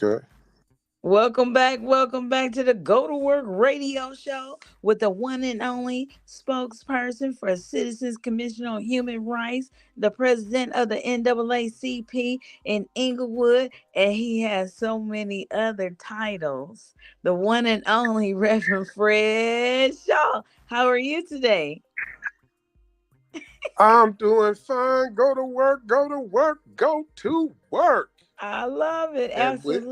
Okay. Welcome back to the Go to Work radio show with the one and only spokesperson for Citizens Commission on Human Rights, the president of the NAACP in Inglewood, and he has so many other titles. The one and only Reverend Fred Shaw. How are you today? I'm doing fine. Go to work, go to work, go to work. I love it. And with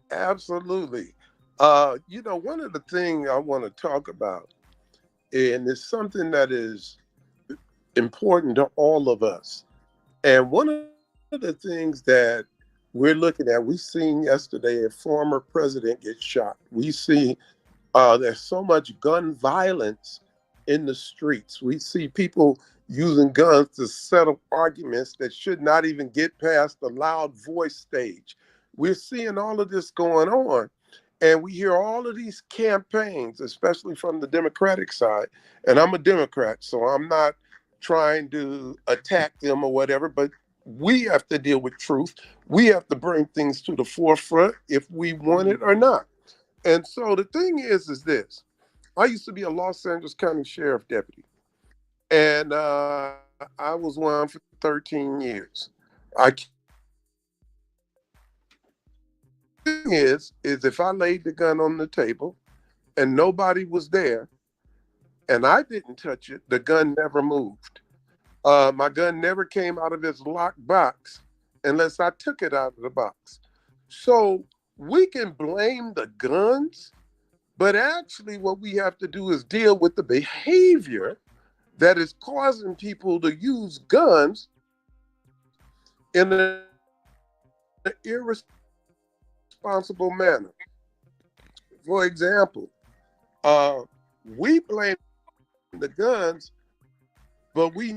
Absolutely. absolutely. One of the things I want to talk about, and it's something that is important to all of us. And one of the things that we're looking at, we seen yesterday a former president get shot. We see there's so much gun violence in the streets. We see people using guns to settle arguments that should not even get past the loud voice stage. We're seeing all of this going on. And we hear all of these campaigns, especially from the Democratic side. And I'm a Democrat, so I'm not trying to attack them or whatever, but we have to deal with truth. We have to bring things to the forefront if we want it or not. And so the thing is this. I used to be a Los Angeles County Sheriff deputy, and I was one for 13 years. I is if I laid the gun on the table and nobody was there and I didn't touch it, the gun never moved. My gun never came out of its locked box unless I took it out of the box. So we can blame the guns, but actually, what we have to do is deal with the behavior that is causing people to use guns in an irresponsible manner. For example, we blame the guns, but we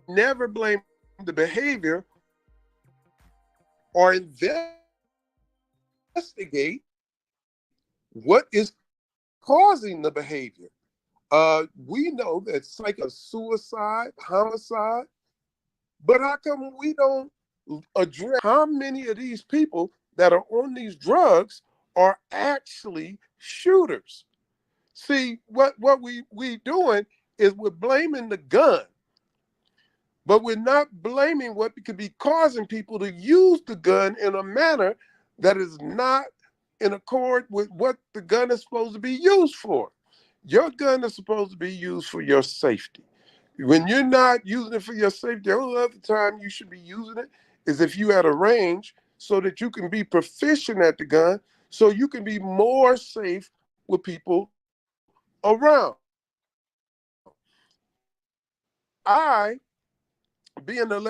never blame the behavior or investigate what is causing the behavior. We know that suicide, homicide, but how come we don't address how many of these people that are on these drugs are actually shooters? See, what we doing is we're blaming the gun, but we're not blaming what could be causing people to use the gun in a manner that is not in accord with what the gun is supposed to be used for. Your gun is supposed to be used for your safety. When you're not using it for your safety, the only other time you should be using it is if you at a range so that you can be proficient at the gun, so you can be more safe with people around. I, being an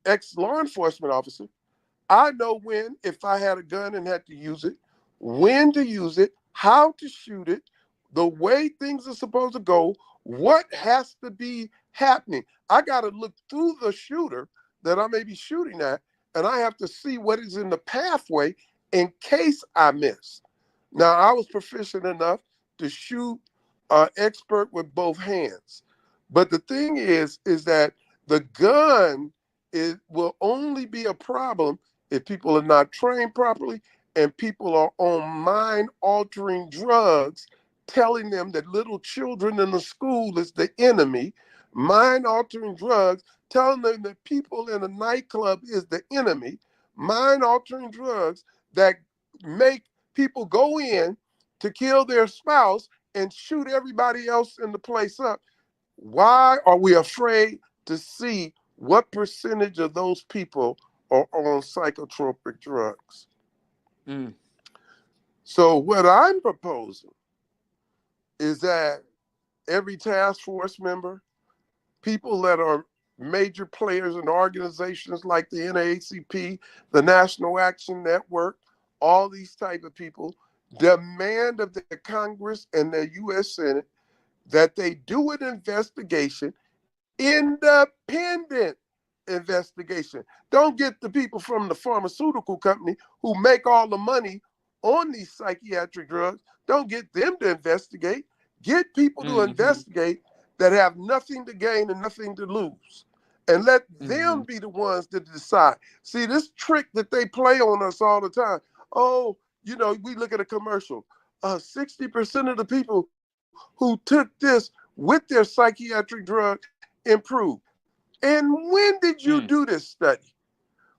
ex law enforcement officer, I know when, if I had a gun and had to use it, when to use it, how to shoot it, the way things are supposed to go, what has to be happening. I got to look through the shooter that I may be shooting at, and I have to see what is in the pathway in case I miss. Now, I was proficient enough to shoot expert with both hands. But the thing is that the gun will only be a problem if people are not trained properly and people are on mind altering drugs, telling them that little children in the school is the enemy, mind altering drugs, telling them that people in a nightclub is the enemy, mind altering drugs that make people go in to kill their spouse and shoot everybody else in the place up. Why are we afraid to see what percentage of those people are on psychotropic drugs? Mm. So, what I'm proposing is that every task force member, people that are major players in organizations like the NAACP, the National Action Network, all these type of people demand of the Congress and the U.S. Senate that they do an investigation, independent investigation. Don't get the people from the pharmaceutical company who make all the money on these psychiatric drugs. Don't get them to investigate. Get people to Hmm. investigate that have nothing to gain and nothing to lose. and let them Mhm. be the ones to decide. See, this trick that they play on us all the time. Oh, we look at a commercial. 60% of the people who took this with their psychiatric drug improved. And when did you Mm. do this study?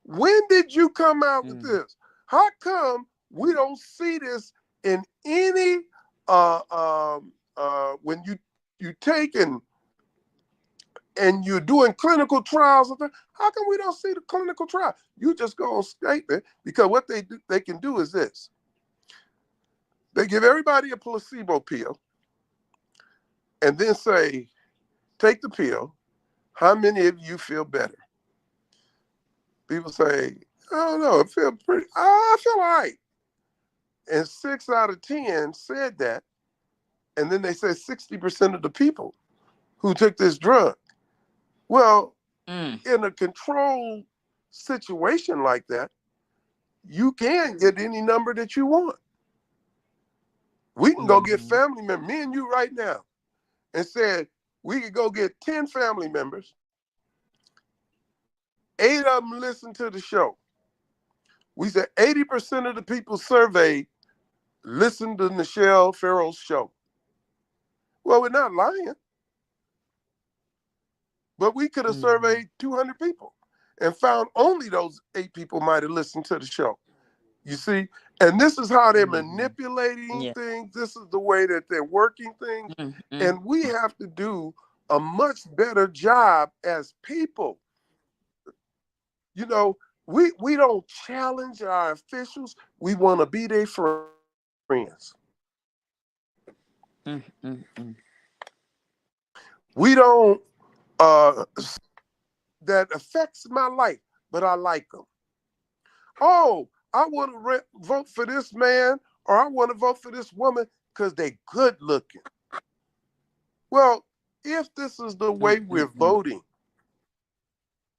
When did you come out with Mm. this? How come we don't see this in any when you take and you're doing clinical trials of it? How come we don't see the clinical trial? You just go on statement because what they can do is this. They give everybody a placebo pill and then say, take the pill. How many of you feel better? People say, I don't know, it feels pretty, I feel all right. And 6 out of 10 said that. And then they said 60% of the people who took this drug. Well, Mm. in a controlled situation like that, you can get any number that you want. We can go get Mhm. family members, me and you right now, and said we could go get 10 family members, 8 of them listen to the show. We said 80% of the people surveyed listened to Nichelle Farrell's show. Well, we're not lying, but we could have Mhm. surveyed 200 people and found only those 8 people might have listened to the show. You see? And this is how they're Mhm. manipulating Yeah. things. This is the way that they're working things. Mm. Mm. And we have to do a much better job as people. You know, we don't challenge our officials. We want to be their friends. Mm. Mm. Mm. We don't that affects my life, but I like them. Oh, I want to vote for this man or I want to vote for this woman because they're good looking. Well, if this is the way Mm. we're Mm. Mm. voting,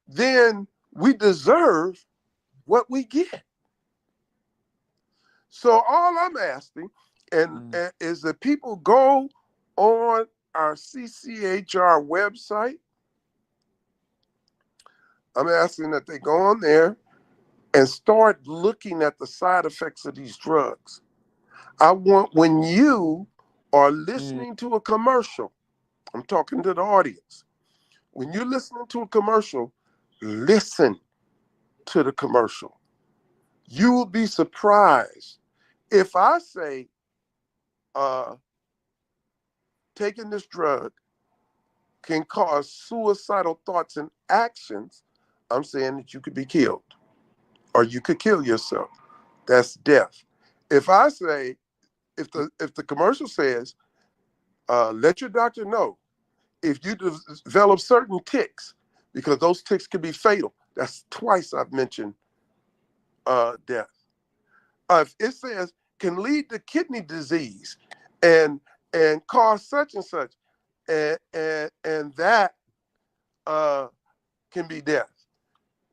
then we deserve what we get. So all I'm asking Mm. is that people go on our CCHR website. I'm asking that they go on there and start looking at the side effects of these drugs. I want when you are Mm. listening to a commercial, I'm talking to the audience. When you're listening to a commercial, listen to the commercial. You will be surprised if I say uh, taking this drug can cause suicidal thoughts and actions. I'm saying that you could be killed or you could kill yourself. That's death. If I say, if the commercial says, let your doctor know if you develop certain ticks, because those ticks can be fatal. That's twice I've mentioned death. If it says can lead to kidney disease and cause such and such, and that uh, can be death.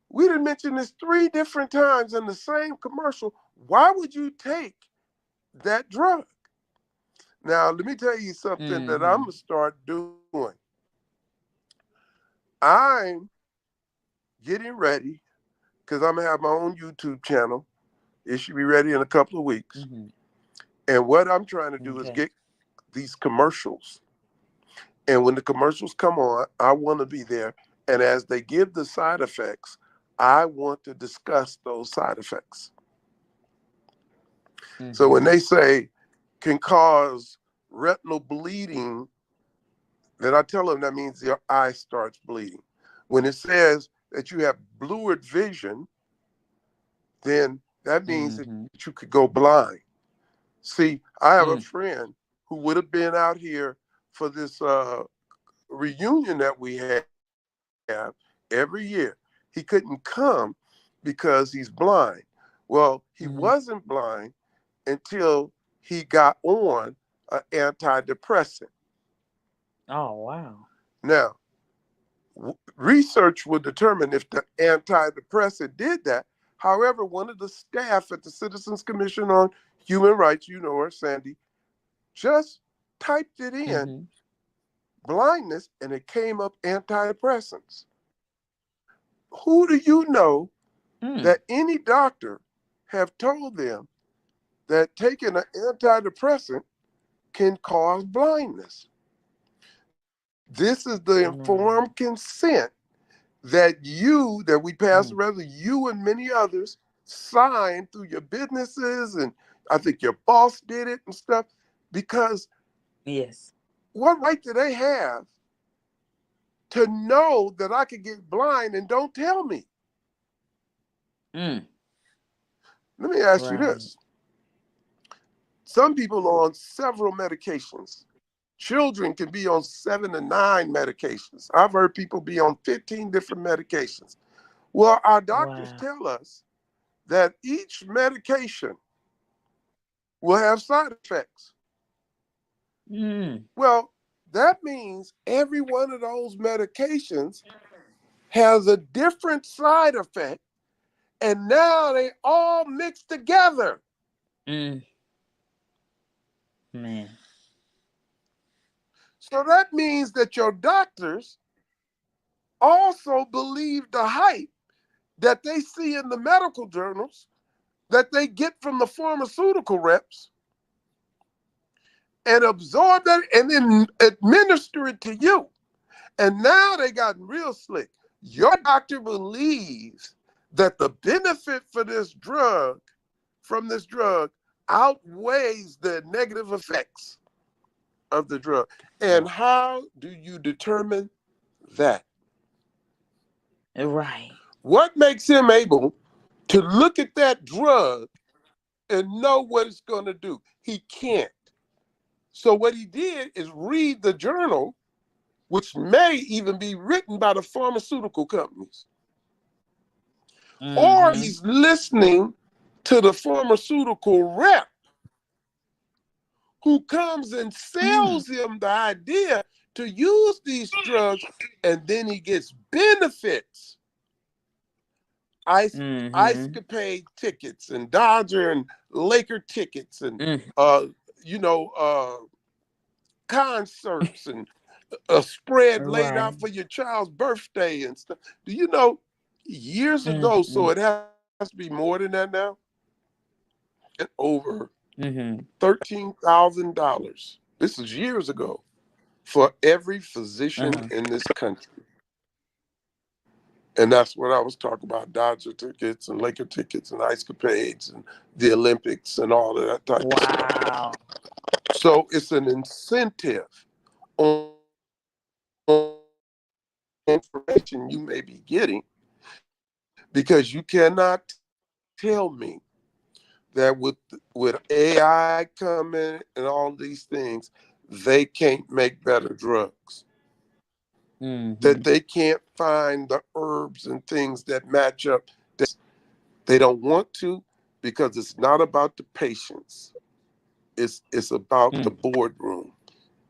We didn't mention this 3 different times in the same commercial. Why would you take that drug? Now, let me tell you something that I'm Mhm. gonna start doing. I'm getting ready because I'm gonna have my own YouTube channel. It should be ready in a couple of weeks. Mhm. And what I'm trying to do is Okay. get these commercials. And when the commercials come on, I want to be there. And as they give the side effects, I want to discuss those side effects. So when Mhm. they say can cause retinal bleeding, then I tell them that means your eye starts bleeding. When it says that you have blurred vision, then that means that Mhm. you could go blind. See, I have a Mm. friend who would have been out here for this reunion that we have every year. He couldn't come because he's blind. Well, he wasn't Mhm. blind until he got on an antidepressant. Oh wow. Now, research will determine if the antidepressant did that. However, one of the staff at the Citizens Commission on Human Rights, you know her, Sandy, just typed it in Mhm. blindness and it came up antidepressants. Who do you know Mm. that any doctor have told them that taking an antidepressant can cause blindness? This is the informed Right. consent that we pass Mm. around, you and many others signed through your businesses, and I think your boss did it and stuff. Because Yes. what right do they have to know that I could get blind and don't tell me? Mm. Let me ask you Right. this. Some people are on several medications. Children can be on 7 to 9 medications. I've heard people be on 15 different medications. Well, our doctors Wow. tell us that each medication will have side effects. Mm. Well, that means every one of those medications has a different side effect, and now they all mix together. Mm. Man. So that means that your doctors also believe the hype that they see in the medical journals that they get from the pharmaceutical reps and absorb that and then administer it to you. And now they gotten real slick. Your doctor believes that the benefit for this drug, from this drug, outweighs the negative effects of the drug. And Wow. how do you determine that? Right. What makes him able to look at that drug and know what it's going to do? He can't. So what he did is read the journal, which may even be written by the pharmaceutical companies, or Mm-hmm. he's listening to the pharmaceutical rep who comes and Mm. sells him the idea to use these drugs, and then he gets benefits, ice Mm-hmm. capade tickets and Dodger and Laker tickets, and Mm. uh, you know, concerts, and a spread laid Right. out for your child's birthday and stuff. Do you know, years ago, so Mm-hmm. it has to be more than that now, over Mm-hmm. $13,000. This is years ago, for every physician Uh-huh. in this country. And that's what I was talking about: Dodger tickets and Laker tickets and ice capades and the Olympics and all of that type of stuff. Wow. So it's an incentive on information you may be getting, because you cannot tell me that with AI coming and all these things, they can't make better drugs. Mm-hmm. That they can't find the herbs and things that match up. They don't want to, because it's not about the patients. It's about the Mm. boardroom.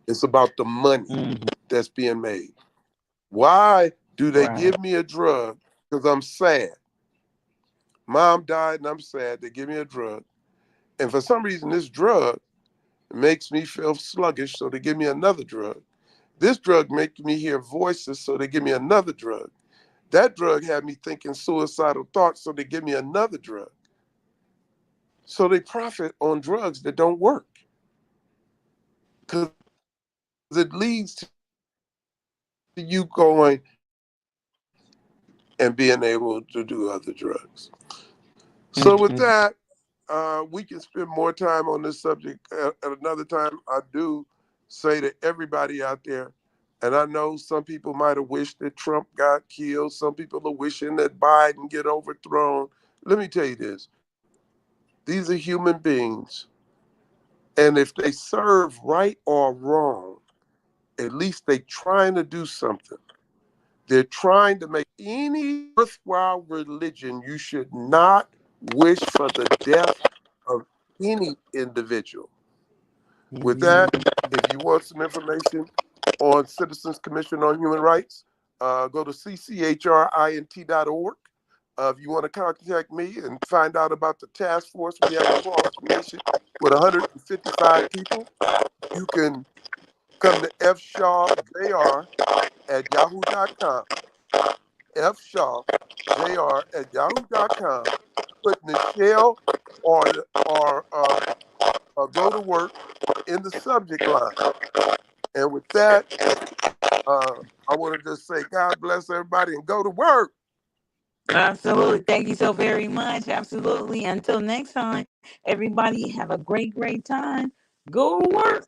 It's about the money Mm-hmm. that's being made. Why do they Right. give me a drug? Because I'm sad. Mom died and I'm sad. They give me a drug. And for some reason, this drug makes me feel sluggish, so they give me another drug. This drug makes me hear voices, so they give me another drug. That drug had me thinking suicidal thoughts, so they give me another drug. So they profit on drugs that don't work, because it leads to you going and being able to do other drugs. So with that, we can spend Mm-hmm. more time on this subject at another time. I do say to everybody out there, and I know some people might have wished that Trump got killed. Some people are wishing that Biden get overthrown. Let me tell you this: these are human beings, and if they serve right or wrong, at least they trying to do something. They're trying to make any worthwhile religion. You should not wish for the death of any individual. With that, Mm-hmm. if you want some information on Citizens Commission on Human Rights, go to cchrint.org. If you want to contact me and find out about the task force we have across the nation with 155 people, you can come to fshawjr at yahoo.com. fshaw, jr@yahoo.com, put Nichelle or go to work in the subject line. And with that, I want to just say God bless everybody and go to work. Absolutely. Thank you so very much. Absolutely. Until next time, everybody have a great, great time. Go to work.